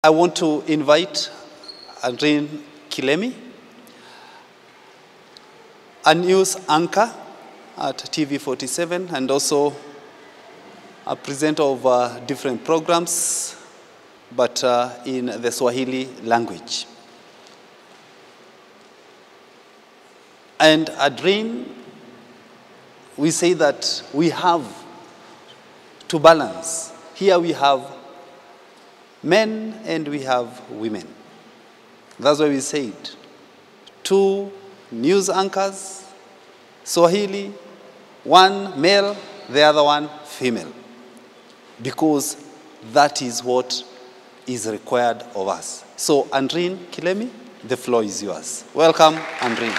I want to invite Andrine Kilemi, a news anchor at TV47 and also a presenter of different programs, but in the Swahili language. And Andrine, we say that we have to balance. Here we have men and we have women. That's why we said 2 news anchors, Swahili, 1 male, the other 1 female. Because that is what is required of us. So Andrine Kilemi, the floor is yours. Welcome, Andrine.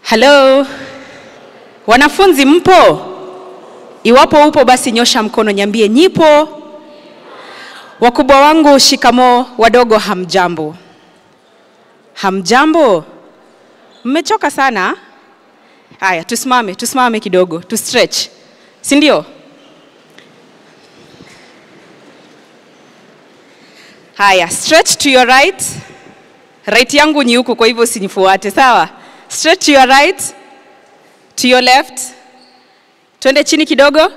Hello, wanafunzi mpo? Iwapo upo basi nyosha mkono niambie nipo. Wakubwa wangu shikamo, wadogo hamjambo. Hamjambo? Mmechoka sana? Haya, tusimame kidogo, tu stretch. Si ndio? Haya, stretch to your right. Right yangu ni huku kwa hivyo usinifuate, sawa? Stretch to your right, to your left. Twende chini kidogo,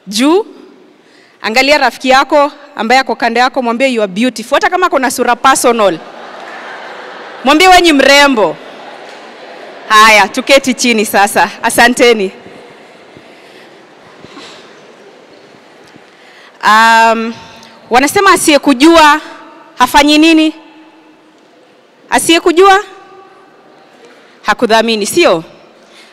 juu. Angalia rafiki yako ambaye ako kando yako, mwambie you are beautiful. Hata kama kuna sura personal, mwambie wewe ni mrembo. Haya, tuketi chini sasa. Asanteni. Wanasema asiyekujua hafanyi nini? Asiyekujua hakudhamini, sio?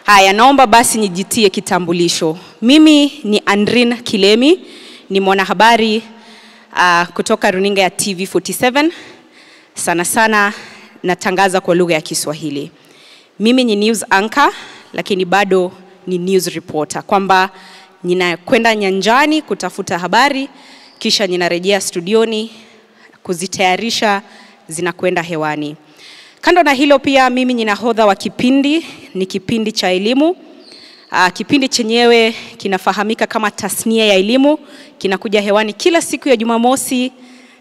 Haya, naomba basi nijitie kitambulisho. Mimi ni Andrine Kilemi, ni mwanahabari kutoka runinga ya TV47. Sana natangaza kwa lugha ya Kiswahili. Mimi ni news anchor, lakini bado ni news reporter. Kwamba ninakwenda nyanjani kutafuta habari, kisha ninarejea studioni kuzitayarisha zinakwenda hewani. Kando na hilo pia mimi ni nahodha wa kipindi, ni kipindi cha elimu. Kipindi chenyewe kinafahamika kama tasnia ya elimu, kinakuja hewani kila siku ya Jumamosi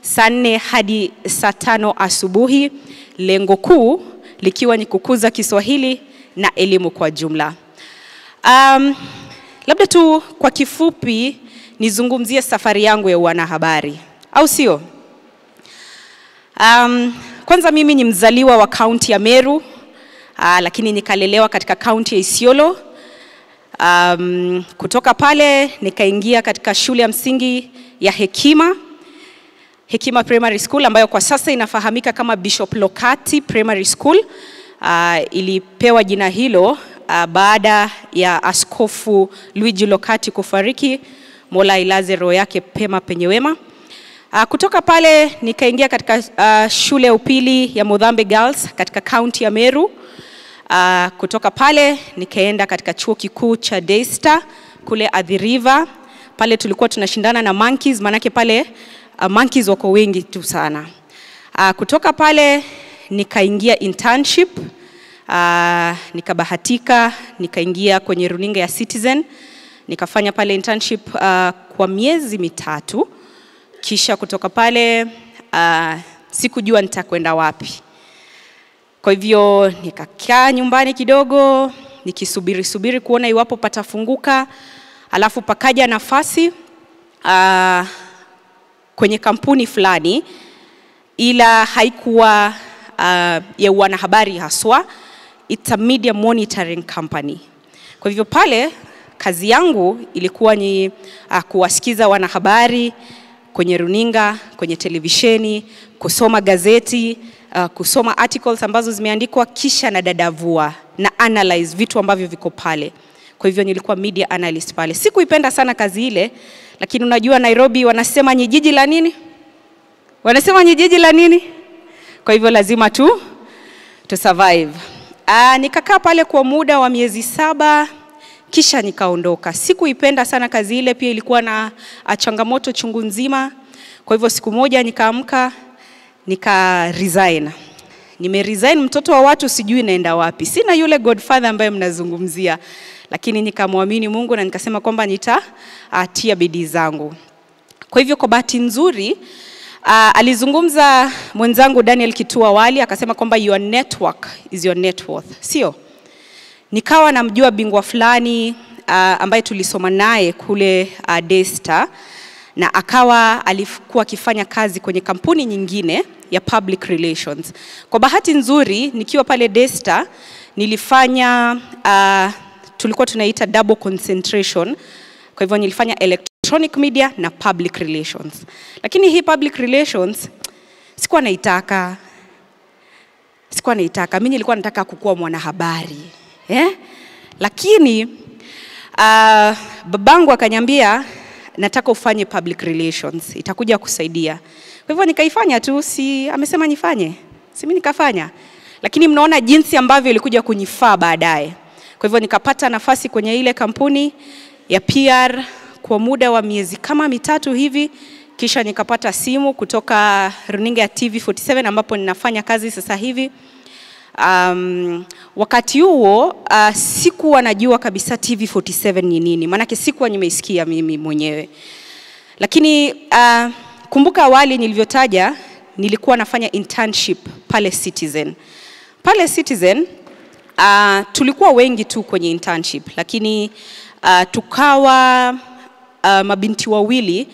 saa 4 hadi saa 5 asubuhi. Lengo kuu likiwa ni kukuza Kiswahili na elimu kwa jumla. Labda tu kwa kifupi nizungumzie safari yangu ya wanahabari, au sio? Kwanza mimi ni mzaliwa wa kaunti ya Meru, lakini nikalelewa katika kaunti ya Isiolo. Kutoka pale nikaingia katika shule ya msingi ya Hekima Primary School, ambayo kwa sasa inafahamika kama Bishop Lokati Primary School. Ilipewa jina hilo baada ya Askofu Luigi Lokati kufariki. Mola ilaze roho yake pema penye wema. Kutoka pale nikaingia katika shule ya upili ya Mudhambe Girls katika kaunti ya Meru. Kutoka pale nikaenda katika chuo kikuu cha Daystar kule Athi River. Pale tulikuwa tunashindana na monkeys, manake pale monkeys wako wengi tu sana. Kutoka pale nikaingia internship. Nikabahatika nikaingia kwenye runinga ya Citizen. Nikafanya pale internship kwa miezi 3. Kisha kutoka pale sikujua nitakwenda wapi. Kwa hivyo nikakaa nyumbani kidogo nikisubiri kuona iwapo patafunguka. Alafu pakaja nafasi kwenye kampuni fulani, ila haikuwa ya wanahabari haswa. It's a media monitoring company. Kwa hivyo pale kazi yangu ilikuwa ni kuwasikiza wanahabari kwenye runinga, kwenye televisheni, kusoma gazeti, kusoma articles ambazo zimeandikwa, kisha na dadavua na analyze vitu ambavyo viko pale. Kwa hivyo nilikuwa media analyst pale. Sikuipenda sana kazi ile, lakini unajua Nairobi wanasema ni jiji la nini? Wanasema ni jiji la nini? Kwa hivyo lazima tu survive. Nikakaa pale kwa muda wa miezi 7, kisha nikaondoka. Sikuipenda sana kazi ile, pia ilikuwa na changamoto chungu nzima. Kwa hivyo siku moja nikaamka nika resign. nimeresign, mtoto wa watu sijui naenda wapi. Sina yule godfather ambaye mnazungumzia. Lakini nikamwamini Mungu na nikasema kwamba nitatia bidii zangu. Kwa hivyo kwa bahati nzuri alizungumza mwenzangu Daniel Kitua awali akasema kwamba your network is your net worth. Sio? Nikawa namjua bingwa fulani ambaye tulisoma naye kule Daystar, na akawa alikuwa akifanya kazi kwenye kampuni nyingine ya public relations. Kwa bahati nzuri nikiwa pale Daystar nilifanya tulikuwa tunaita double concentration. Kwa hivyo nilifanya electronic media na public relations. Lakini hii public relations sikuwa naitaka. Mimi nilikuwa nataka kukuwa mwanahabari. Lakini babangu akaniambia nataka ufanye public relations, itakuja kusaidia. Kwa hivyo nikaifanya tu, si amesema nifanye. Si mimi nikafanya. Lakini mnaona jinsi ambavyo ilikuja kunifaa baadaye. Kwa hivyo nikapata nafasi kwenye ile kampuni ya PR kwa muda wa miezi kama 3 hivi, kisha nikapata simu kutoka runinga ya TV47 ambapo ninafanya kazi sasa hivi. Wakati huo sikuwa najua kabisa TV47 ni nini, maana sikuwa nimeisikia mimi mwenyewe. Lakini kumbuka awali nilivyotaja nilikuwa nafanya internship pale Citizen. Pale Citizen tulikuwa wengi tu kwenye internship, lakini tukawa mabinti wawili,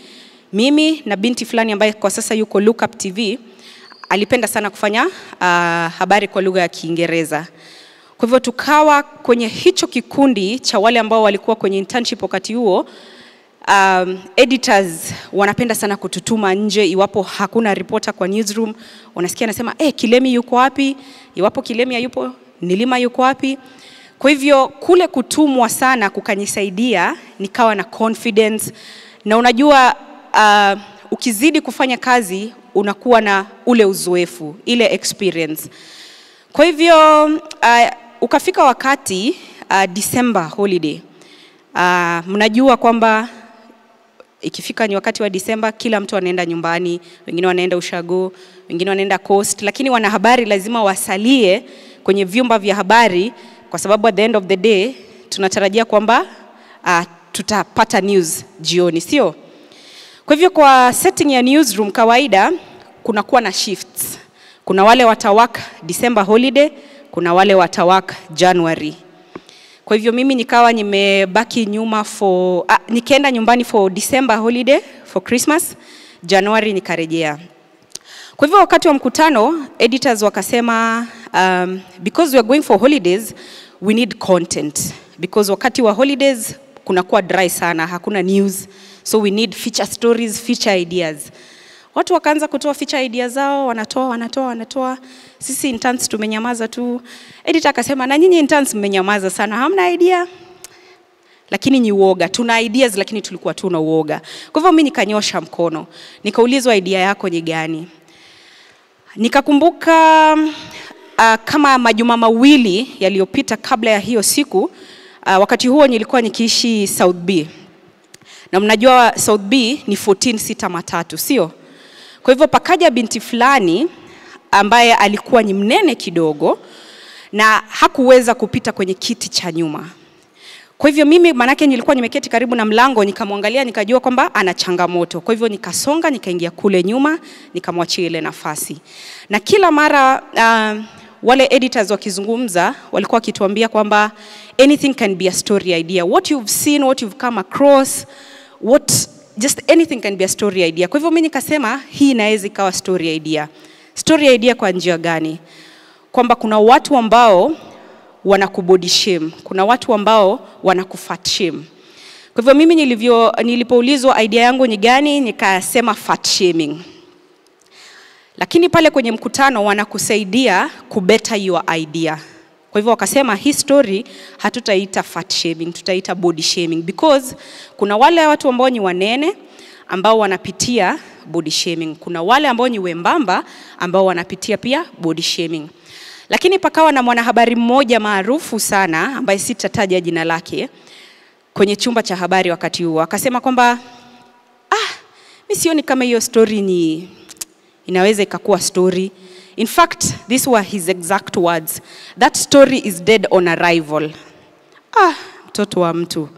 mimi na binti fulani ambaye kwa sasa yuko Look Up TV, alipenda sana kufanya habari kwa lugha ya Kiingereza. Kwa hivyo tukawa kwenye hicho kikundi cha wale ambao walikuwa kwenye internship wakati huo. Editors wanapenda sana kututuma nje iwapo hakuna reporter kwa newsroom. Unasikia anasema Kilemi yuko wapi? Iwapo Kilemi hayupo, Nilima yuko wapi? Kwa hivyo kule kutumwa sana kukanisaidia nikawa na confidence, na unajua ukizidi kufanya kazi unakuwa na ule uzoefu, ile experience. Kwa hivyo ukafika wakati December holiday. Mnajua kwamba ikifika ni wakati wa December kila mtu anaenda nyumbani, wengine wanaenda ushago, wengine wanaenda coast, lakini wanahabari lazima wasalie kwenye vyumba vya habari kwa sababu at the end of the day tunatarajia kwamba tutapata news jioni, sio? Kwa hivyo kwa setting ya newsroom kawaida kunakuwa na shifts. Kuna wale watawak December holiday, kuna wale watawak January. Kwa hivyo mimi nikawa nimebaki nyuma nikaenda nyumbani for December holiday, for Christmas, January nikarejea. Kwa hivyo wakati wa mkutano, editors wakasema because we are going for holidays, we need content. Because wakati wa holidays kunakuwa dry sana, hakuna news. So we need feature stories, feature ideas. Watu wakaanza kutoa feature ideas zao, wanatoa. Sisi interns tumenyamaza tu. Editor akasema, na nyinyi interns mmenyamaza sana, hamna idea? Lakini ni uoga. Tuna ideas lakini tulikuwa tuna uoga. Kwa hivyo mimi nikanyosha mkono. Nikaulizwa idea yako ni gani? Nikakumbuka kama majuma mawili yaliyopita kabla ya hiyo siku, wakati huo nilikuwa nikiishi South B. Na mnajua South B ni 14-6-3, sio? Kwa hivyo pakaja binti fulani ambaye alikuwa ni mnene kidogo na hakuweza kupita kwenye kiti cha nyuma. Kwa hivyo mimi manake nilikuwa nimeketi karibu na mlango, nikamwangalia nikajua kwamba ana changamoto. Kwa hivyo nikasonga nikaingia kule nyuma, nikamwachia ile nafasi. Na kila mara wale editors wakizungumza walikuwa wakituambia kwamba anything can be a story idea. What you've seen, what you've come across, just anything can be a story idea. Kwa hivyo mimi nikasema hii inaweza ikawa story idea. Story idea kwa njia gani? Kwamba kuna watu ambao wanakubody shame, kuna watu ambao wanakufat shame. Kwa hivyo mimi nilipoulizwa idea yangu ni gani, nikasema fat shaming. Lakini pale kwenye mkutano wanakusaidia kubeta your idea. Kwa hivyo wakasema hii story hatutaita fat shaming, tutaita body shaming, because kuna wale watu ambao ni wanene ambao wanapitia body shaming. Kuna wale ambao ni wembamba ambao wanapitia pia body shaming. Lakini pakawa na mwanahabari mmoja maarufu sana ambaye sitataja jina lake kwenye chumba cha habari wakati huo. Akasema kwamba mimi sioni kama hiyo story inaweza ikakuwa story. In fact, these were his exact words. That story is dead on arrival. Mtoto wa mtu.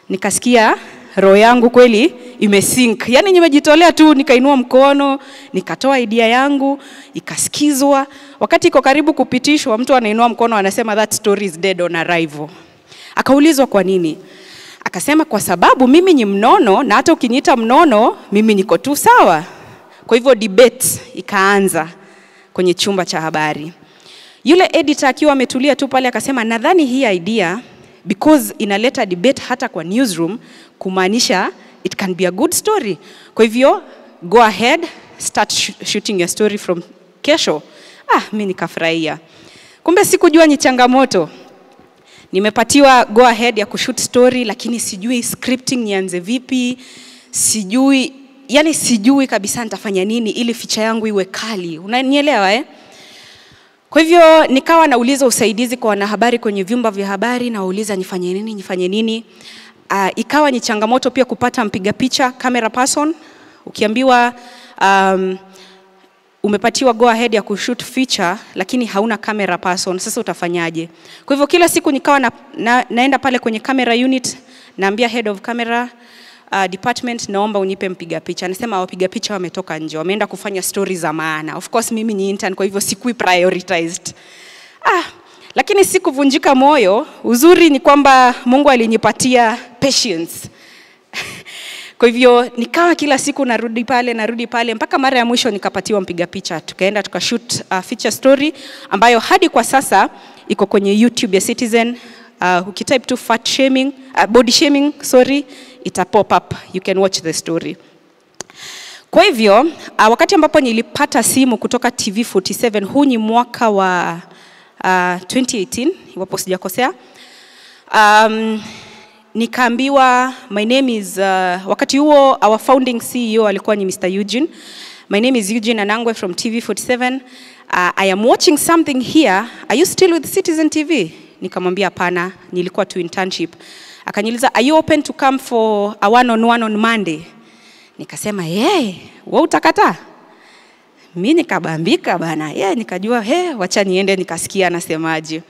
Nikasikia roho yangu kweli imesink. Yaani nimejitolea tu, nikainua mkono, nikatoa idea yangu, ikasikizwa. Wakati iko karibu kupitishwa, mtu anainua mkono anasema that story is dead on arrival. Akaulizwa kwa nini? Akasema kwa sababu mimi ni mnono, na hata ukiniita mnono, mimi niko tu sawa. Kwa hivyo debate ikaanza kwenye chumba cha habari. Yule editor akiwa ametulia tu pale akasema nadhani hii idea, because inaleta debate hata kwa newsroom, kumaanisha it can be a good story. Kwa hivyo go ahead, start shooting your story from kesho. Mimi nikafurahia. Kumbe sikujua ni changamoto. Nimepatiwa go ahead ya kushoot story, lakini sijui scripting nianze vipi, sijui kabisa nitafanya nini ili ficha yangu iwe kali. Unanielewa Kwa hivyo nikawa nauliza usaidizi kwa wanahabari kwenye vyumba vya habari, nauliza nifanye nini. Ikawa ni changamoto pia kupata mpiga picha, camera person. Ukiambiwa umepatiwa go ahead ya kushoot feature lakini hauna camera person, sasa utafanyaje? Kwa hivyo kila siku nikawa naenda pale kwenye camera unit, naambia head of camera department, naomba unipe mpiga picha. Anasema wapiga picha wametoka nje, wameenda kufanya stories za maana. Of course mimi ni intern, kwa hivyo sikui prioritized. Lakini sikuvunjika moyo. Uzuri ni kwamba Mungu alinipatia patience. Kwa hivyo nikawa kila siku narudi pale mpaka mara ya mwisho nikapatiwa mpiga picha. Tukaenda tukashoot feature story ambayo hadi kwa sasa iko kwenye YouTube ya Citizen. Ukitype tu fat shaming, body shaming, ita pop up. You can watch the story. Kwa hivyo wakati ambapo nilipata simu kutoka TV47, huu ni mwaka wa 2018 iwapo sijakosea. Nikaambiwa my name is wakati huo our founding CEO alikuwa ni Mr. Eugene. My name is Eugene Anangwe from TV47. I am watching something here. Are you still with Citizen TV? Nikamwambia hapana, nilikuwa tu internship. Akaniuliza, are you open to come for a one-on-one on Monday? Nikasema, wewe utakataa? Mimi nikabambika bana. Nikajua, wacha niende nikasikia anasemaje.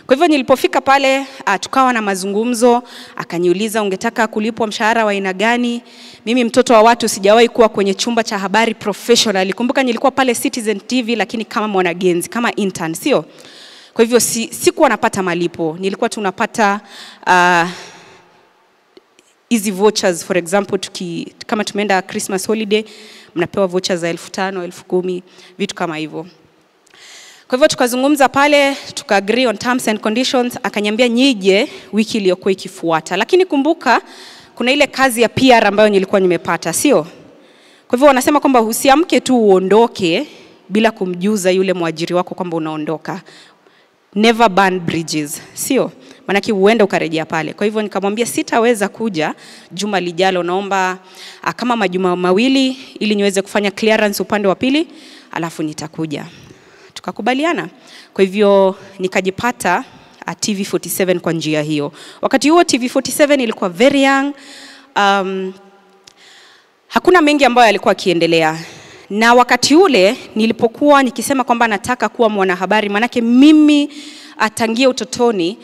Kwa hivyo nilipofika pale, tukawa na mazungumzo, akaniuliza ungetaka kulipwa mshahara wa aina gani? Mimi mtoto wa watu sijawahi kuwa kwenye chumba cha habari professional. Kumbuka nilikuwa pale Citizen TV lakini kama mwanagenzi, kama intern, sio? Kwa hivyo sikuwa napata malipo. Nilikuwa tunapata easy vouchers, for example, kama tumeenda Christmas holiday, mnapewa vouchers za 5,000, 10,000, vitu kama hivyo. Kwa hivyo tukazungumza pale, tuka-agree on terms and conditions, akaniambia nije wiki iliyokuwa ikifuata. Lakini kumbuka kuna ile kazi ya PR ambayo nilikuwa nimepata, sio? Kwa hivyo wanasema kwamba usiamke tu uondoke bila kumjuza yule mwajiri wako kwamba unaondoka. Never burn bridges, sio? Maana uende ukarejea pale. Kwa hivyo nikamwambia sitaweza kuja juma lijalo, naomba kama majuma mawili ili niweze kufanya clearance upande wa pili, alafu nitakuja. Tukakubaliana. Kwa hivyo nikajipata TV47 kwa njia hiyo. Wakati huo TV47 ilikuwa very young. Hakuna mengi ambayo yalikuwa kiendelea. Na wakati ule nilipokuwa nikisema kwamba nataka kuwa mwanahabari, manake mimi tangia utotoni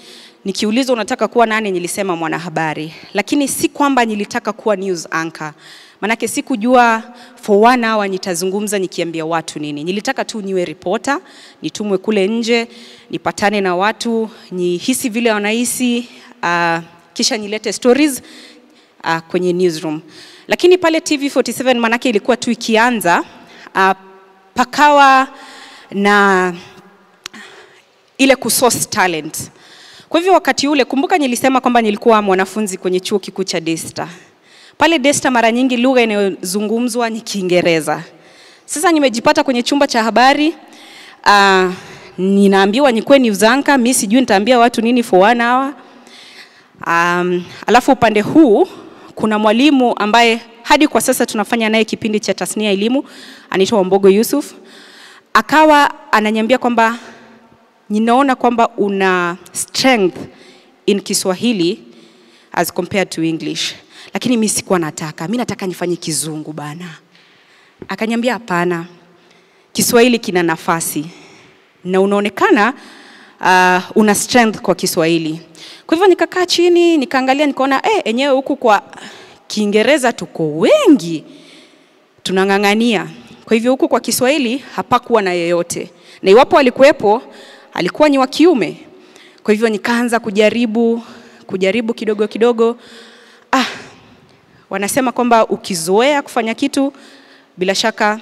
nikiulizwa unataka kuwa nani nilisema mwanahabari. Lakini si kwamba nilitaka kuwa news anchor. Manake sikujua for 1 hour nitazungumza nikiambia watu nini. Nilitaka tu niwe reporter, nitumwe kule nje, nipatane na watu, nihisi vile wanahisi, kisha nilete stories kwenye newsroom. Lakini pale TV47 manake ilikuwa tu ikianza, pakawa na ile kusource talent. Kwa hivyo wakati ule, kumbuka nilisema kwamba nilikuwa mwanafunzi kwenye chuo kikuu cha Desta. Pale Desta mara nyingi lugha inayozungumzwa ni Kiingereza. Sasa nimejipata kwenye chumba cha habari, ninaambiwa nikuwe news anchor, mimi sijui nitaambia watu nini for 1 hour. Alafu upande huu kuna mwalimu ambaye hadi kwa sasa tunafanya naye kipindi cha tasnia elimu, anaitwa Wambogo Yusuf. Akawa ananiambia kwamba ninaona kwamba una strength in Kiswahili as compared to English. Lakini mimi sikuwa nataka. Mimi nataka nifanye Kizungu bana. Akaniambia hapana. Kiswahili kina nafasi na unaonekana una strength kwa Kiswahili. Kwa hivyo nikakaa chini, nikaangalia, nikaona enyewe huku kwa Kiingereza tuko wengi, tunang'ang'ania. Kwa hivyo huku kwa Kiswahili hapakuwa na yeyote. Na iwapo alikuwepo, alikuwa ni wa kiume. Kwa hivyo nikaanza kujaribu kidogo kidogo. Wanasema kwamba ukizoea kufanya kitu, bila shaka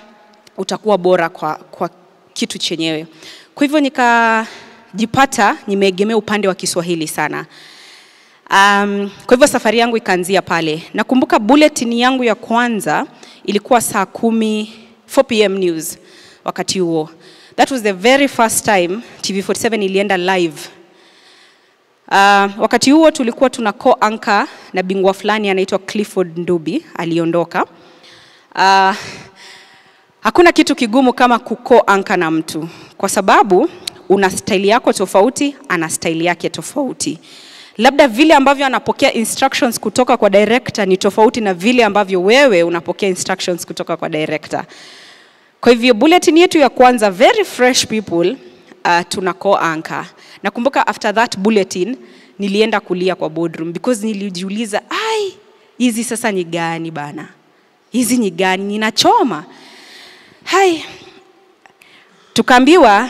utakuwa bora kwa kitu chenyewe. Kwa hivyo nikajipata nimeegemea upande wa Kiswahili sana. Kwa hivyo safari yangu ikaanzia pale. Nakumbuka bulletin yangu ya kwanza ilikuwa saa 10 4 PM news wakati huo. That was the very first time TV47 ilienda live. Wakati huo tulikuwa tuna co-anchor na bingwa fulani anaitwa Clifford Ndubi, aliondoka. Hakuna kitu kigumu kama kuko-anchor na mtu, kwa sababu una style yako tofauti, ana style yake tofauti. Labda vile ambavyo anapokea instructions kutoka kwa director ni tofauti na vile ambavyo wewe unapokea instructions kutoka kwa director. Kwa hivyo bulletin yetu ya kwanza, very fresh people, tuna co-anchor. Nakumbuka after that bulletin nilienda kulia kwa boardroom because nilijiuliza, hizi sasa ni gani bana? Hizi ni gani? Ninachoma. Tukaambiwa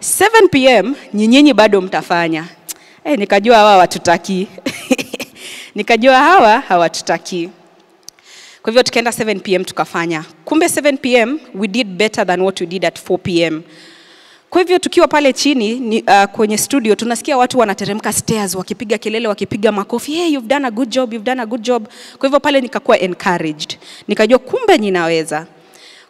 7 PM nyinyi bado mtafanya. Nikajua hawa hawatutaki. Nikajua hawa hawatutaki. Kwa hivyo tukaenda 7 PM tukafanya. Kumbe 7 PM we did better than what we did at 4 PM. Kwa hivyo tukiwa pale chini kwenye studio tunasikia watu wanateremka stairs wakipiga kelele, wakipiga makofi, hey, you've done a good job, you've done a good job. Kwa hivyo pale nikakuwa encouraged. Nikajua kumbe ninaweza.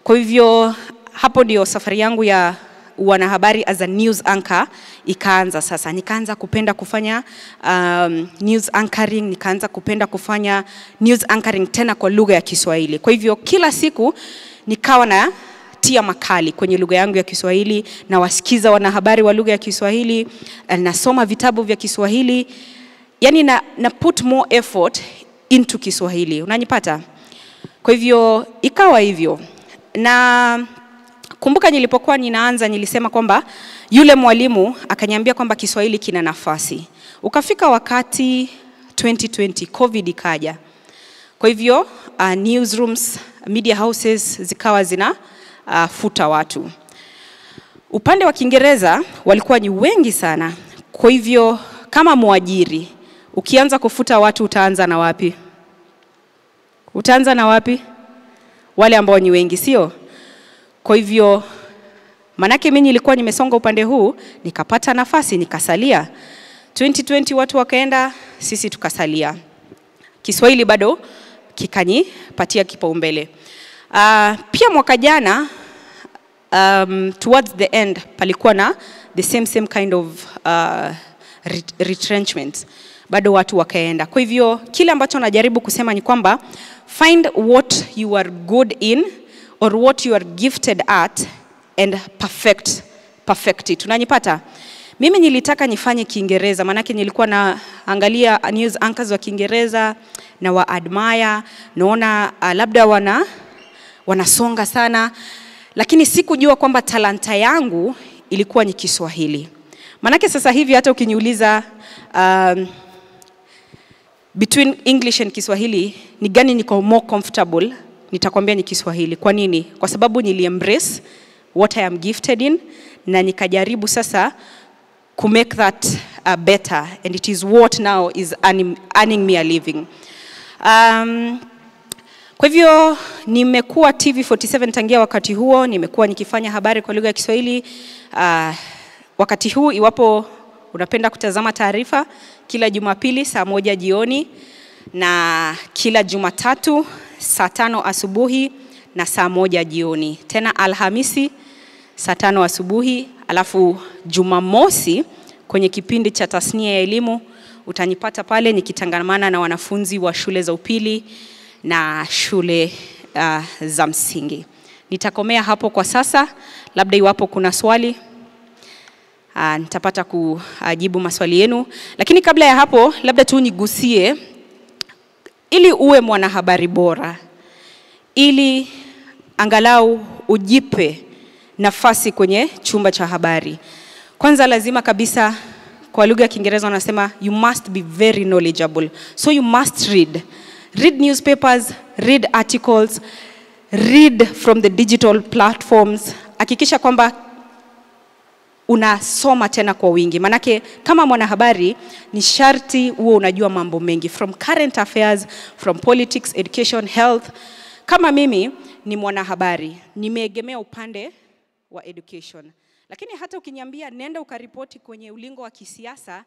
Kwa hivyo hapo ndio safari yangu ya wanahabari as a news anchor ikaanza sasa. Nikaanza kupenda kufanya news anchoring, nikaanza kupenda kufanya news anchoring tena kwa lugha ya Kiswahili. Kwa hivyo kila siku nikawa na tia makali kwenye lugha yangu ya Kiswahili, na wasikiza wanahabari wa lugha ya Kiswahili, nasoma vitabu vya Kiswahili, yani na put more effort into Kiswahili. Unanipata? Kwa hivyo ikawa hivyo. Na kumbuka nilipokuwa ninaanza nilisema kwamba yule mwalimu akaniambia kwamba Kiswahili kina nafasi. Ukafika wakati 2020 COVID ikaja. Kwa hivyo newsrooms, media houses zikawa zina futa watu. Upande wa Kiingereza walikuwa ni wengi sana. Kwa hivyo kama muajiri ukianza kufuta watu utaanza na wapi? Utaanza na wapi? Wale ambao ni wengi, sio? Kwa hivyo manake mimi nilikuwa nimesonga upande huu, nikapata nafasi nikasalia. 2020 watu wakaenda, sisi tukasalia. Kiswahili bado kikanipatia kipaumbele. Pia mwaka jana towards the end palikuwa na the same kind of retrenchment. Bado watu wakaenda. Kwa hivyo kile ambacho najaribu kusema ni kwamba find what you are good in or what you are gifted at and perfect it. Unanipata? Mimi nilitaka nifanye Kiingereza, manake nilikuwa naangalia news anchors wa Kiingereza na wa admire, naona labda wanasonga sana, lakini sikujua kwamba talanta yangu ilikuwa ni Kiswahili. Manake sasa hivi hata ukiniuliza between English and Kiswahili ni gani niko more comfortable, nitakwambia ni Kiswahili. Kwa nini? Kwa sababu nili-embrace what I am gifted in na nikajaribu sasa to make that better, and it is what now is earning me a living. Kwa hivyo nimekuwa TV47 tangia wakati huo, nimekuwa nikifanya habari kwa lugha ya Kiswahili. Wakati huu iwapo unapenda kutazama taarifa, kila Jumapili saa 1 jioni na kila Jumatatu saa 5 asubuhi na saa 1 jioni. Tena Alhamisi saa 5 asubuhi, alafu Jumamosi kwenye kipindi cha tasnia ya elimu utanipata pale nikitangamana na wanafunzi wa shule za upili na shule za msingi. Nitakomea hapo kwa sasa, labda iwapo kuna swali nitapata kujibu maswali yenu. Lakini kabla ya hapo labda tu nigusie, ili uwe mwanahabari bora, ili angalau ujipe nafasi kwenye chumba cha habari. Kwanza lazima kabisa, kwa lugha ya Kiingereza wanasema you must be very knowledgeable. So you must read. Read newspapers, read articles, read from the digital platforms. Hakikisha kwamba unasoma tena kwa wingi. Manake kama mwanahabari ni sharti uwe unajua mambo mengi, from current affairs, from politics, education, health. Kama mimi ni mwanahabari, nimeegemea upande wa education. Lakini hata ukiniambia nenda ukaripoti kwenye ulingo wa kisiasa,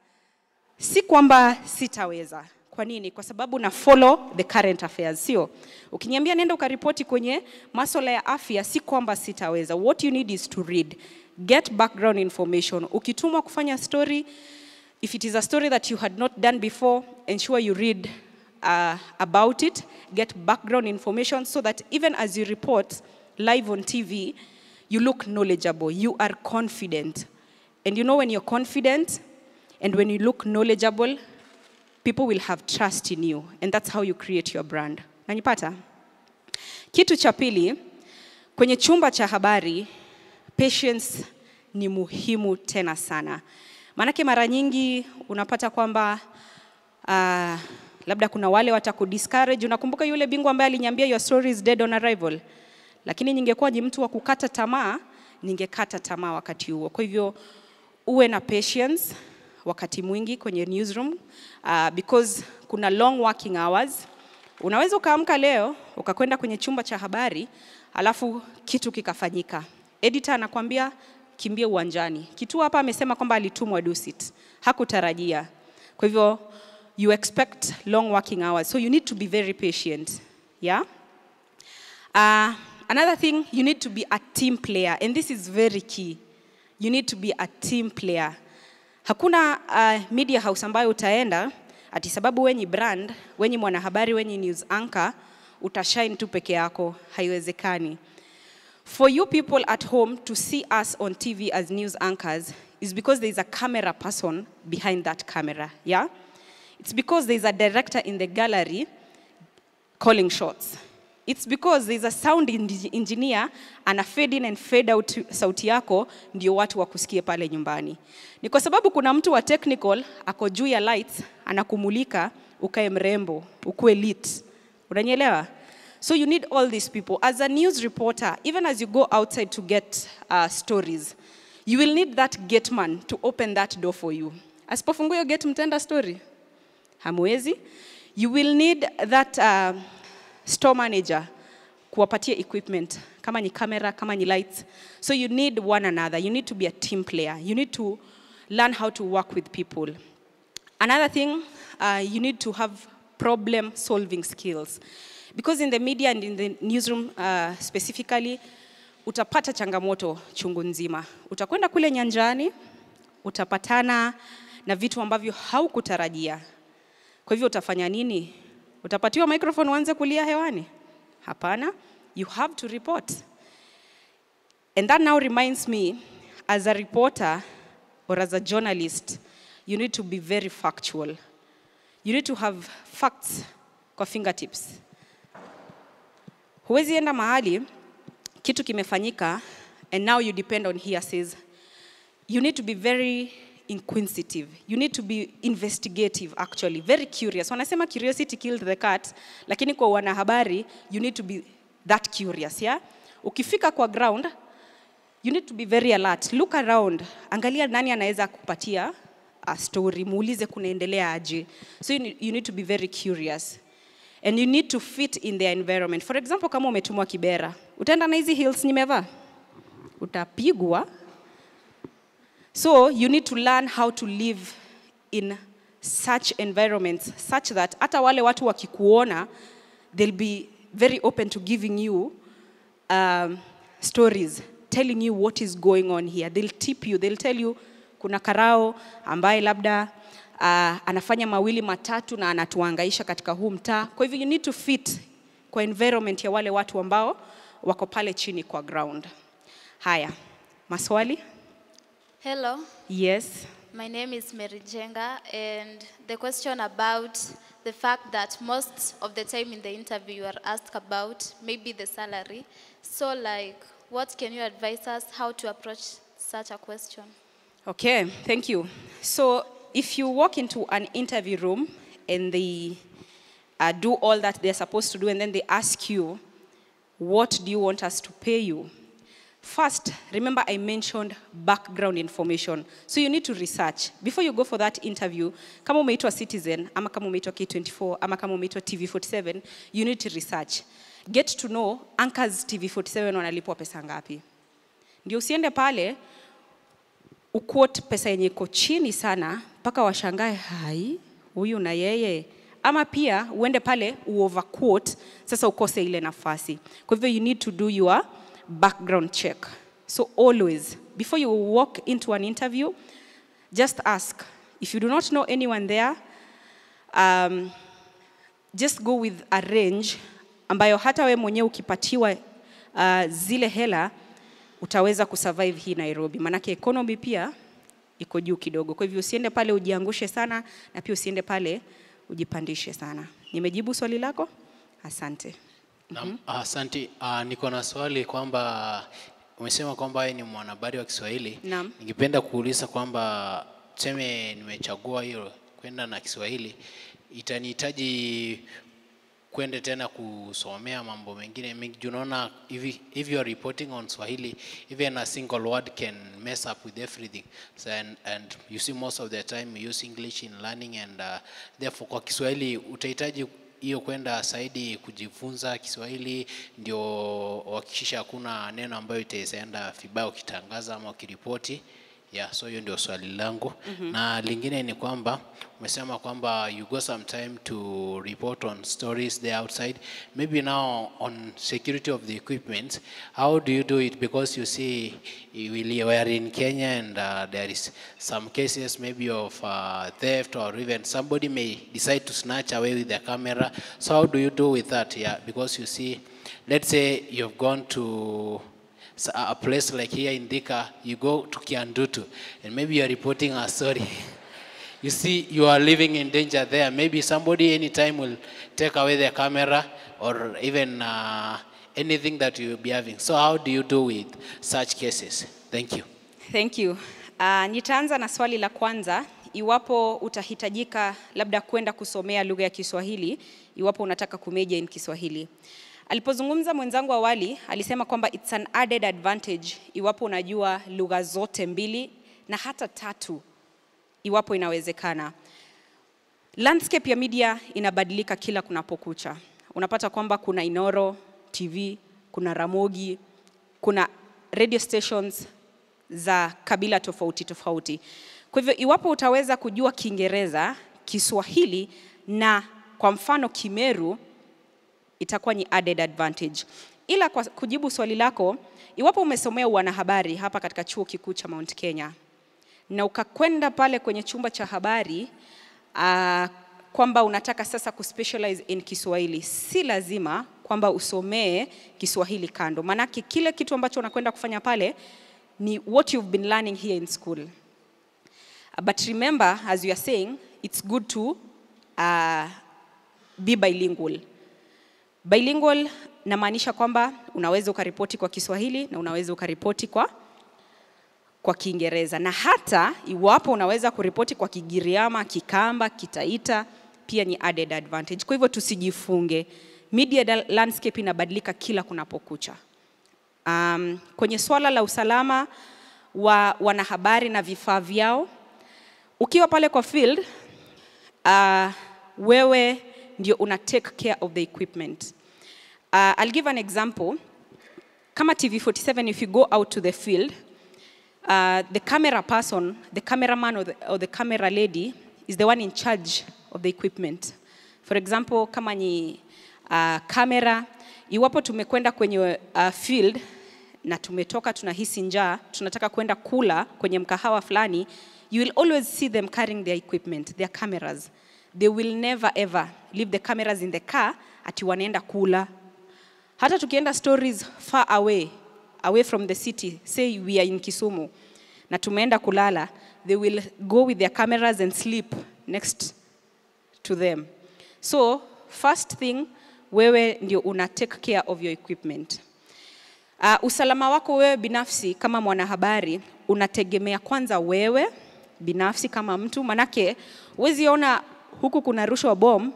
si kwamba sitaweza. Kwa nini? Kwa sababu na follow the current affairs, sio? Ukiniambia nenda ukaripoti kwenye masuala ya afya, si kwamba sitaweza. What you need is to read. Get background information. Ukitumwa kufanya story, if it is a story that you had not done before, ensure you read about it. Get background information so that even as you report live on TV, you look knowledgeable, you are confident. And you know when you're confident and when you look knowledgeable, people will have trust in you. And that's how you create your brand. Nanipata? Kitu cha pili, kwenye chumba cha habari, patience ni muhimu tena sana. Manake mara nyingi unapata kwamba labda kuna wale watakudiscourage. Unakumbuka yule bingwa ambaye aliniambia your story is dead on arrival? Lakini ningekuwa ni mtu wa kukata tamaa, ningekata tamaa wakati huo. Kwa hivyo uwe na patience wakati mwingi kwenye newsroom, because kuna long working hours. Unaweza ukaamka leo, ukakwenda kwenye chumba cha habari, alafu kitu kikafanyika. Editor anakuambia kimbia uwanjani. Kitu hapa amesema kwamba alitumwa Dusit. Hakutarajia. Kwa hivyo you expect long working hours. So you need to be very patient. Yeah? Another thing, you need to be a team player. And this is very key. You need to be a team player. Hakuna media house ambayo utaenda, ati sababu wenye brand, wenye mwanahabari, wenye news anchor, utashine tu peke yako. Haiwezekani. For you people at home to see us on TV as news anchors is because there is a camera person behind that camera. Yeah? It's because there is a director in the gallery calling shots. It's because there is a sound engineer ana fade in and fade out sauti yako ndio watu wakusikie pale nyumbani. Ni kwa sababu kuna mtu wa technical ako juu ya lights anakumulika ukae mrembo, ukue lit. Unanielewa? So you need all these people. As a news reporter, even as you go outside to get stories, you will need that gate man to open that door for you. Asipofungua hiyo gate mtenda story? Hamwezi. You will need that store manager kuwapatia equipment, kama ni camera, kama ni lights. So you need one another. You need to be a team player. You need to learn how to work with people. Another thing, you need to have problem solving skills. Because in the media and in the newsroom specifically, utapata changamoto chungu nzima. Utakwenda kule nyanjani, utapatana na vitu ambavyo haukutarajia. Kwa hivyo utafanya nini? Utapatiwa microphone uanze kulia hewani? Hapana. You have to report. And that now reminds me, as a reporter or as a journalist, you need to be very factual. You need to have facts kwa fingertips. Huwezi enda mahali, kitu kimefanyika, and now you depend on hearsays. You need to be very inquisitive. You need to be investigative, actually, very curious. Wanasema curiosity killed the cat, lakini kwa wanahabari, you need to be that curious, yeah? Ukifika kwa ground, you need to be very alert. Look around. Angalia nani anaweza kupatia a story, muulize kunaendelea aje. So you need to be very curious. And you need to fit in their environment. For example, kama umetumwa Kibera, utaenda na hizi heels nimevaa? Utapigwa. So you need to learn how to live in such environments, such that hata wale watu wakikuona, they'll be very open to giving you stories, telling you what is going on here. They'll tip you, they'll tell you, kuna karao ambaye labda anafanya mawili matatu na anatuangaisha katika huu mtaa. Kwa hivyo you need to fit kwa environment ya wale watu ambao wako pale chini kwa ground. Haya, maswali? Hello. Yes. My name is Mary Jenga, and the question about the fact that most of the time in the interview you are asked about maybe the salary. So like what can you advise us how to approach such a question? Okay, thank you. So if you walk into an interview room and they do all that they're supposed to do, and then they ask you, what do you want us to pay you? First, remember I mentioned background information. So you need to research. Before you go for that interview, kama umeitwa Citizen, ama kama umeitwa K24, ama kama umeitwa TV47, you need to research. Get to know anchors TV47 wanalipwa pesa ngapi. Ndio usiende pale, uquote pesa yenye iko chini sana, mpaka washangae, hai, huyu na yeye. Ama pia, uende pale, uoverquote, sasa ukose ile nafasi. Kwa hivyo, you need to do your background check. So always, before you walk into an interview, just ask. If you do not know anyone there, just go with a range ambayo hata we mwenyewe ukipatiwa zile hela, utaweza kusurvive hii Nairobi. Manake economy pia iko juu kidogo. Kwa hivyo usiende pale ujiangushe sana, na pia usiende pale ujipandishe sana. Nimejibu swali lako? Asante. Asante. Niko na swali kwamba umesema kwamba wewe ni mwanahabari wa Kiswahili. Ningependa kuuliza kwamba tuseme nimechagua hiyo kwenda na Kiswahili, itanihitaji kwenda tena kusomea mambo mengine. Unaona, if you are reporting on Swahili, even a single word can mess up with everything. So, and you see most of the time we use English in learning, and therefore kwa Kiswahili utahitaji hiyo kwenda zaidi kujifunza Kiswahili ndio uhakikisha hakuna neno ambayo itaenda vibaya ukitangaza ama ukiripoti. Yeah, so hiyo ndio swali langu. Na lingine ni kwamba umesema kwamba you go some time to report on stories there outside. Maybe now on security of the equipment, how do you do it? Because you see we are in Kenya, and there is some cases maybe of theft, or even somebody may decide to snatch away with the camera. So how do you do with that? Yeah, because you see, let's say you've gone to a place like here in Thika, you go to Kiandutu, and maybe you are reporting a story. You see, you are living in danger there. Maybe somebody anytime will take away the camera, or even anything that you will be having. So how do you do with such cases? Thank you. Thank you. Nitaanza na swali la kwanza. Iwapo utahitajika labda kwenda kusomea lugha ya Kiswahili, iwapo unataka kumeja in Kiswahili. Alipozungumza mwenzangu awali, alisema kwamba it's an added advantage iwapo unajua lugha zote mbili na hata tatu iwapo inawezekana. Landscape ya media inabadilika kila kunapokucha. Unapata kwamba kuna Inoro TV, kuna Ramogi, kuna radio stations za kabila tofauti tofauti. Kwa hivyo iwapo utaweza kujua Kiingereza, Kiswahili na kwa mfano Kimeru, itakuwa ni added advantage. Ila kwa kujibu swali lako, iwapo umesomea wanahabari hapa katika chuo kikuu cha Mount Kenya, na ukakwenda pale kwenye chumba cha habari kwamba unataka sasa kuspecialize in Kiswahili, si lazima kwamba usomee Kiswahili kando. Manake kile kitu ambacho unakwenda kufanya pale ni what you've been learning here in school. But remember, as you are saying, it's good to be bilingual. Bilingual namaanisha kwamba unaweza ukaripoti kwa Kiswahili na unaweza ukaripoti kwa Kiingereza. Na hata iwapo unaweza kuripoti kwa Kigiriama, Kikamba, Kitaita, pia ni added advantage. Kwa hivyo tusijifunge. Media landscape inabadilika kila kunapokucha. Kwenye swala la usalama wa wanahabari na vifaa vyao, ukiwa pale kwa field, wewe ndio una take care of the equipment. I'll give an example. Kama TV47, if you go out to the field, the camera person, the cameraman or the camera lady is the one in charge of the equipment. For example, kama ni camera, iwapo tumekwenda kwenye field na tumetoka tunahisi njaa, tunataka kwenda kula kwenye mkahawa fulani, you will always see them carrying their equipment, their cameras. They will never ever leave the cameras in the car ati wanaenda kula. Hata tukienda stories far away from the city, say we are in Kisumu, na tumeenda kulala, they will go with their cameras and sleep next to them. So, first thing, wewe ndio una take care of your equipment. Usalama wako wewe binafsi kama mwanahabari unategemea kwanza wewe binafsi kama mtu, manake huwezi ona huku kuna rushwa bomb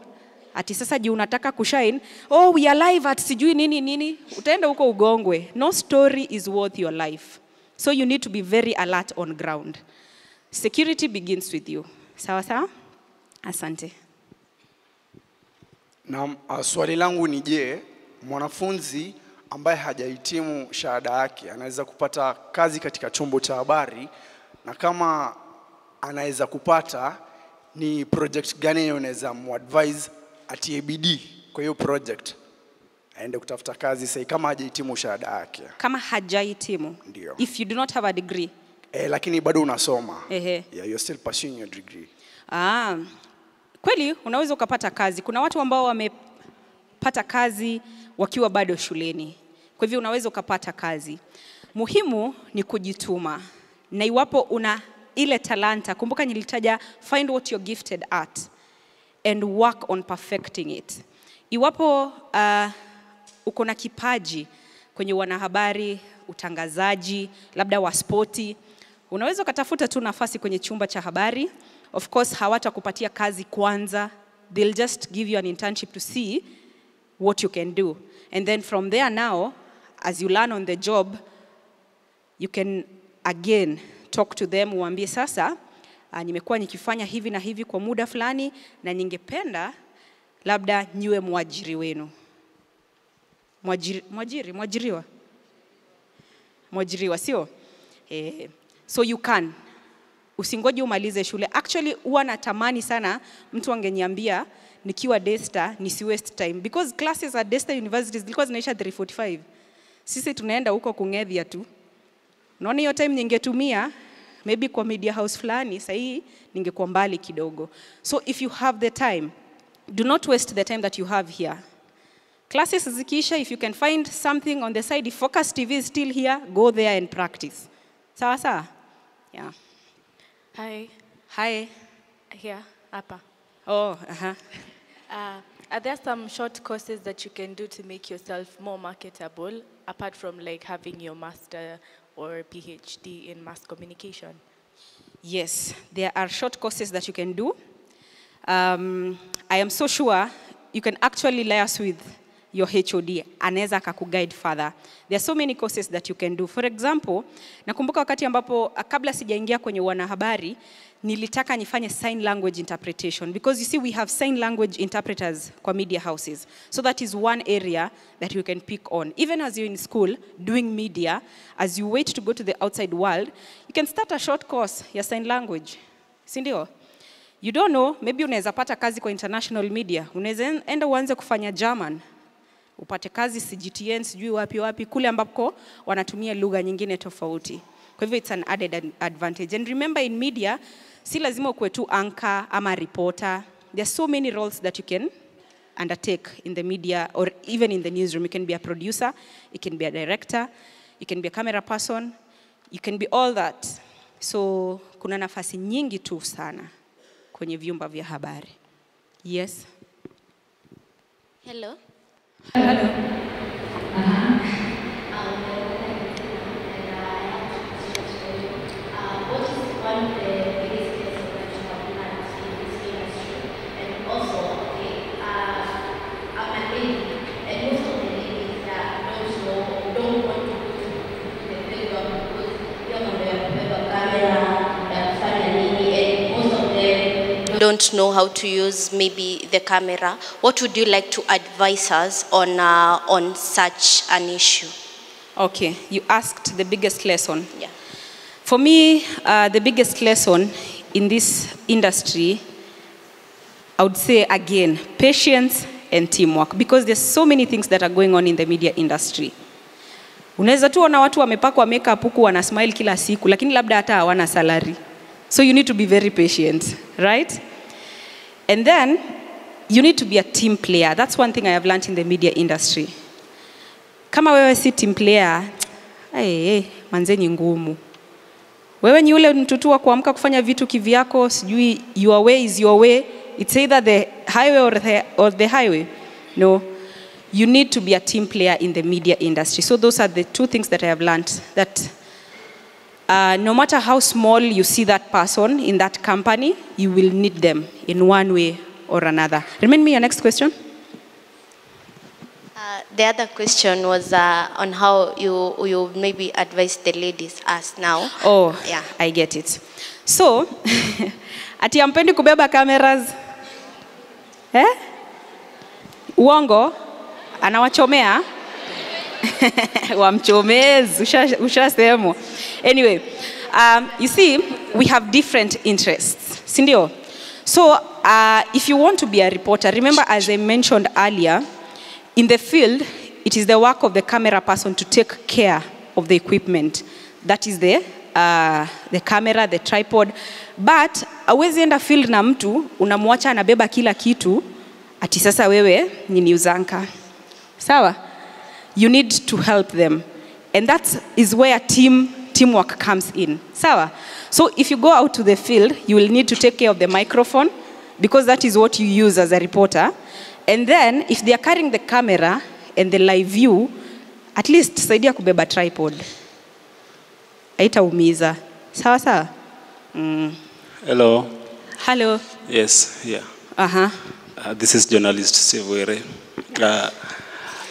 ati sasa juu unataka kushine, oh we are live at sijui nini, utaenda huko ugongwe. No story is worth your life. So you need to be very alert on ground. Security begins with you. Sawa sawa? Asante. Na swali langu ni je, mwanafunzi ambaye hajahitimu shahada yake anaweza kupata kazi katika chombo cha habari, na kama anaweza kupata ni project gani unaweza muadvise atie bidii kwa hiyo project aende kutafuta kazi sasa kama hajahitimu shahada yake? Kama hajahitimu? Ndio. If you do not have a degree. Lakini bado unasoma. Yeah, you're still pursuing your degree. Kweli unaweza ukapata kazi. Kuna watu ambao wamepata kazi wakiwa bado shuleni. Kwa hivyo unaweza ukapata kazi. Muhimu ni kujituma. Na iwapo una ile talanta, kumbuka nilitaja find what you're gifted at and work on perfecting it. Iwapo uko na kipaji kwenye wanahabari, utangazaji, labda wa spoti, unaweza ukatafuta tu nafasi kwenye chumba cha habari. Of course hawatakupatia kazi kwanza. They'll just give you an internship to see what you can do. And then from there now, as you learn on the job, you can again talk to them, uambie sasa, nimekuwa nikifanya hivi na hivi kwa muda fulani na ningependa labda niwe mwajiri wenu. Mwajiriwa sio? So you can. Usingoje umalize shule. Actually huwa natamani sana mtu angeniambia nikiwa Daystar nisi waste time, because classes at Daystar universities zilikuwa zinaisha 3:45. Sisi tunaenda huko kungedhia tu. Naona hiyo time ningetumia maybe kwa media house fulani, sahi ningekuwa mbali kidogo. So if you have the time, do not waste the time that you have here. Classes zikiisha, if you can find something on the side, if Focus TV is still here, go there and practice. Sawa sawa? Yeah. Hi. Hi. Here, hapa. Oh, are there some short courses that you can do to make yourself more marketable, apart from like having your master or PhD in mass communication? Yes, there are short courses that you can do. I am so sure you can actually liaise with your HOD, anaweza akakuguide further. There are so many courses that you can do. For example, nakumbuka wakati ambapo kabla sijaingia kwenye wanahabari, nilitaka nifanye sign language interpretation, because you see we have sign language interpreters kwa media houses. So that is one area that you can pick on. Even as you're in school doing media, as you wait to go to the outside world, you can start a short course ya sign language. Si ndio? You don't know, maybe unaweza pata kazi kwa international media. Unaweza enda uanze kufanya German. Upate kazi CGTN, sijui wapi kule ambako wanatumia lugha nyingine tofauti. Kwa hivyo it's an added advantage. And remember, in media, si lazima ukuwe tu anchor ama reporter. There are so many roles that you can undertake in the media or even in the newsroom. You can be a producer, you can be a director, you can be a camera person, you can be all that. So kuna nafasi nyingi tu sana kwenye vyumba vya habari. Yes. Hello. Hello. What is one of the biggest lessons that you have learned in this industry? And also, I'm a lady, and most of the ladies that don't want to go to the playground because they have a camera, and most of them don't know how to use maybe the camera. What would you like to advise us on such an issue? Okay, you asked the biggest lesson. Yeah. For me, the biggest lesson in this industry, I would say again, patience and teamwork, because there's so many things that are going on in the media industry. Unaweza tu ona watu wamepakwa makeup huku wana smile kila siku, lakini labda hata hawana salary. So you need to be very patient, right? And then you need to be a team player. That's one thing I have learned in the media industry. Kama wewe si team player, manzeni ngumu. Wewe ni ule mtu tu wa kuamka kufanya vitu kivyako, sijui your way is your way. It's either the highway or the highway. No. you need to be a team player in the media industry. So those are the two things that I have learned, that no matter how small you see that person in that company, you will need them in one way or another. Remind me your next question. The other question was on how you maybe advise the ladies as now. Oh, yeah, I get it. So, ati ampendi kubeba cameras? Uongo? Anawachomea? Wamchomezi, ushasemo. Anyway, you see, we have different interests. Sindio? So, if you want to be a reporter, remember as I mentioned earlier, in the field, it is the work of the camera person to take care of the equipment. That is the camera, the tripod. But hauwezi enda field na mtu, unamwacha anabeba kila kitu, ati sasa wewe ni news anchor. Sawa? You need to help them. And that is where teamwork comes in. Sawa? So if you go out to the field, you will need to take care of the microphone, because that is what you use as a reporter. And then, if they are carrying the camera and the live view, at least saidia kubeba tripod. Haitaumiza. Sawa sawa? Hello. Hello. Yes, yeah. Uh-huh. This is journalist Severe.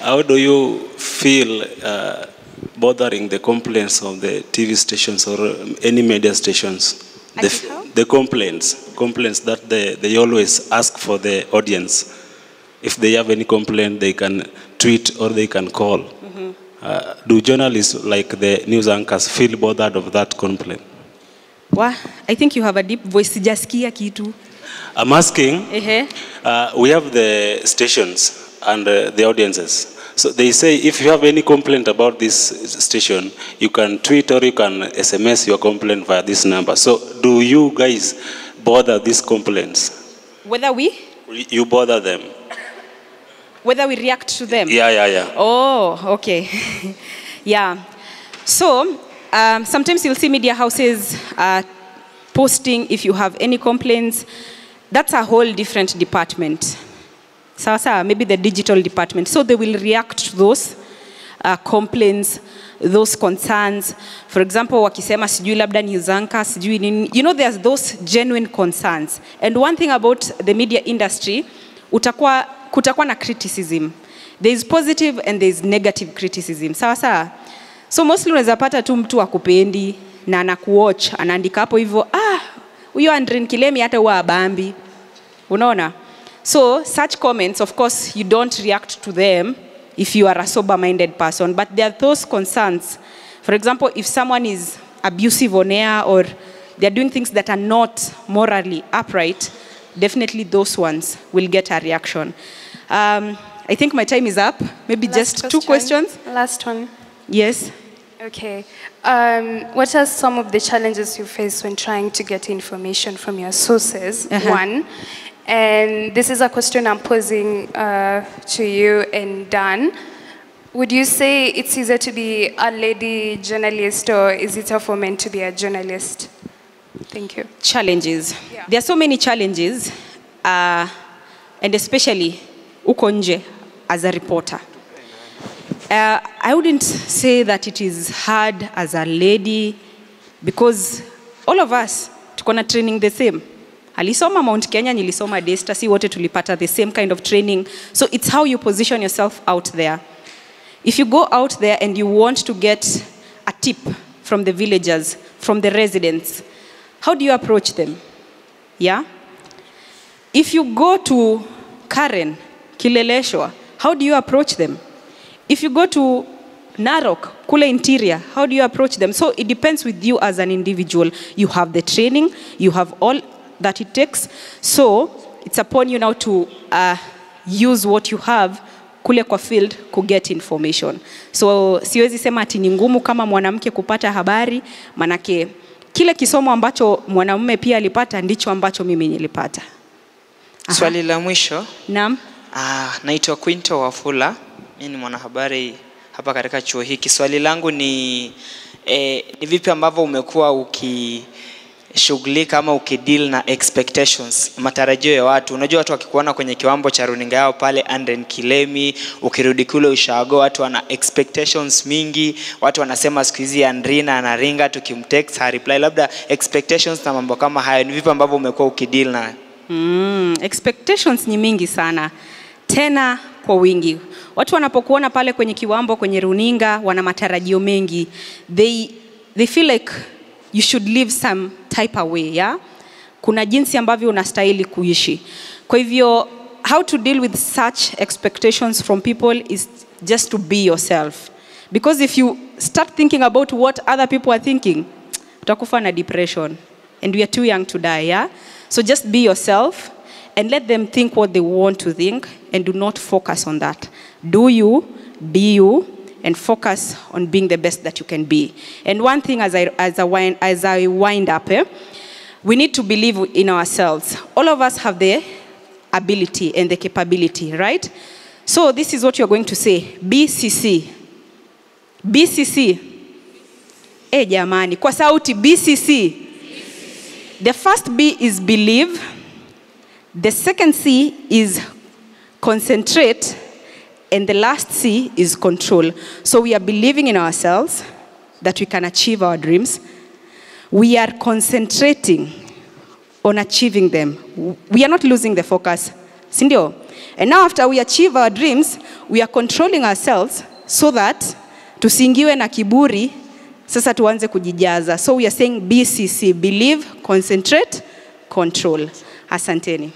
How do you feel bothering the complaints of the TV stations or any media stations? The complaints that they always ask for the audience. If they have any complaint, they can tweet or they can call. Mm-hmm. Do journalists like the news anchors feel bothered of that complaint? Wow, I think you have a deep voice. Sijasikia kitu. I'm asking, we have the stations and the audiences. So they say if you have any complaint about this station, you can tweet or you can SMS your complaint via this number. So do you guys bother these complaints? Whether we? You bother them. Whether we react to them? Yeah. Oh, okay. Yeah. So, sometimes you'll see media houses posting if you have any complaints. That's a whole different department. So, maybe the digital department. So they will react to those complaints, those concerns. For example, wakisema sijui labda news anchor, sijui nini. You know, there's those genuine concerns. And one thing about the media industry, kutakuwa na criticism. There is positive and there is negative criticism. Sawa. So mostly unaweza pata tu mtu akupendi na anakuwatch, anaandika hapo hivyo, huyo Andrine Kilemi hata huwa abambi. Unaona? So such comments, of course, you don't react to them if you are a sober-minded person. But there are those concerns. For example, if someone is abusive on air or they are doing things that are not morally upright, definitely those ones will get a reaction. I think my time is up. Maybe just two questions. Last one. Yes. Okay. What are some of the challenges you face when trying to get information from your sources? One. And this is a question I'm posing to you and Dan. Would you say it's easier to be a lady journalist or is it tough for men to be a journalist? Thank you. Challenges. Yeah. There are so many challenges, and especially uko nje as a reporter. I wouldn't say that it is hard as a lady because all of us tuko na training the same. Alisoma Mount Kenya, nilisoma Desta, si wote tulipata the same kind of training. So it's how you position yourself out there. If you go out there and you want to get a tip from the villagers, from the residents, how do you approach them? Yeah? If you go to Karen, Kileleshwa, how do you approach them? If you go to Narok, Kule Interior, how do you approach them? So it depends with you as an individual. You have the training, you have all that it takes. So it's upon you now to use what you have kule kwa field ku get information. So siwezi sema ati ni ngumu kama mwanamke kupata habari, manake kile kisomo ambacho mwanamume pia alipata ndicho ambacho mimi nilipata. Swali la mwisho. Naam. Naitwa Quinto Wafula. Mimi ni mwanahabari hapa katika chuo hiki. Swali langu ni vipi ambavyo umekuwa shughulika ama ukideal na expectations, matarajio ya watu. Unajua watu wakikuona kwenye kiwambo cha runinga yao pale Andrine Kilemi, ukirudi kule ushago, watu wana expectations mingi, watu wanasema siku hizi Andrine anaringa, tukimtext ha reply, labda expectations na mambo kama hayo, ni vipi ambavyo umekuwa ukideal na? Expectations ni mingi sana, tena kwa wingi. Watu wanapokuona pale kwenye kiwambo, kwenye runinga, wana matarajio mengi. They feel like you should live some type of way, yeah? Kuna jinsi ambavyo unastahili kuishi. Kwa hivyo, how to deal with such expectations from people is just to be yourself. Because if you start thinking about what other people are thinking, utakufa na depression. And we are too young to die, yeah? So just be yourself and let them think what they want to think and do not focus on that. Do you, be you, and focus on being the best that you can be. And one thing as I wind up, we need to believe in ourselves. All of us have the ability and the capability, right? So this is what you're going to say. BCC. BCC. Jamani, kwa sauti BCC. The first B is believe. The second C is concentrate. And the last C is control. So we are believing in ourselves that we can achieve our dreams. We are concentrating on achieving them. We are not losing the focus. Sindio? And now after we achieve our dreams, we are controlling ourselves so that tusiingiwe na kiburi, sasa tuanze kujijaza. So we are saying BCC, believe, concentrate, control. Asanteni.